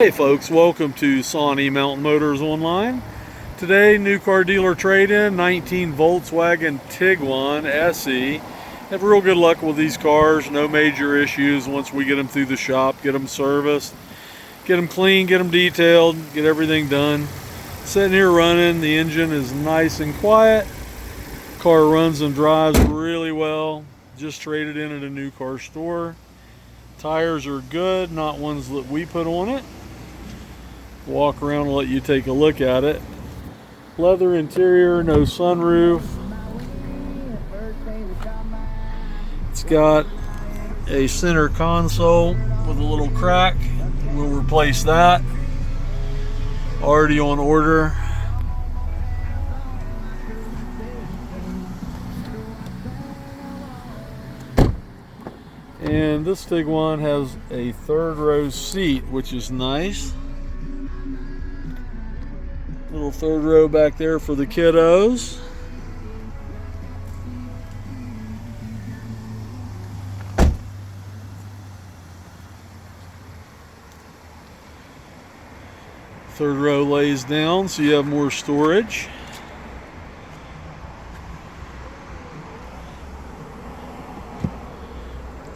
Hey folks, welcome to Sawnee Mountain Motors Online. Today, new car dealer trade-in, 19 Volkswagen Tiguan SE. Have real good luck with these cars, no major issues once we get them through the shop, get them serviced, get them clean, get them detailed, get everything done. Sitting here running, the engine is nice and quiet. Car runs and drives really well. Just traded in at a new car store. Tires are good, not ones that we put on it. Walk around and let you take a look at it. Leather interior, no sunroof. It's got a center console with a little crack. We'll replace that. Already on order. And this Tiguan has a third row seat, which is nice. Little third row back there for the kiddos. Third row lays down so you have more storage.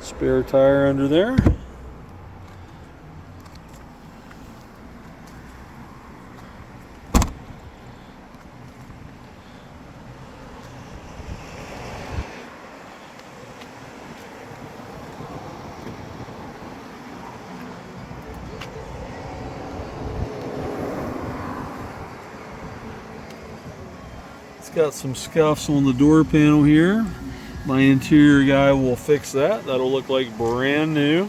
Spare tire under there. It's got some scuffs on the door panel here. My interior guy will fix that. That'll look like brand new.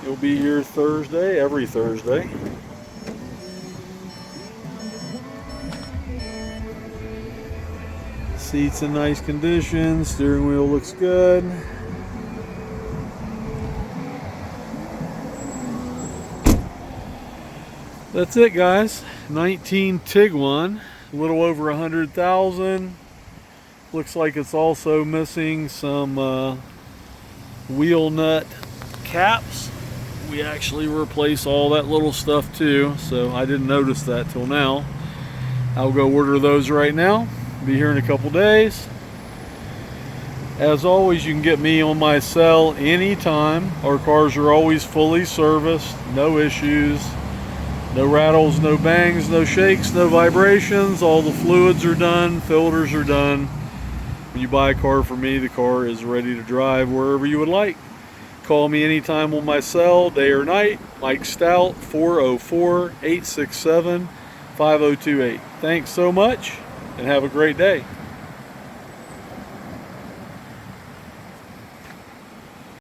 He'll be here Thursday, every Thursday. Seats in nice condition. Steering wheel looks good. That's it, guys. 19 Tiguan. A little over 100,000. Looks like it's also missing some wheel nut caps. We actually replace all that little stuff too, so I didn't notice that till now. I'll go order those right now. Be here in a couple days. As always, you can get me on my cell anytime. Our cars are always fully serviced, no issues. No rattles, no bangs, no shakes, no vibrations. All the fluids are done, filters are done. When you buy a car from me, the car is ready to drive wherever you would like. Call me anytime on my cell, day or night. Mike Stout, 404-867-5028. Thanks so much and have a great day.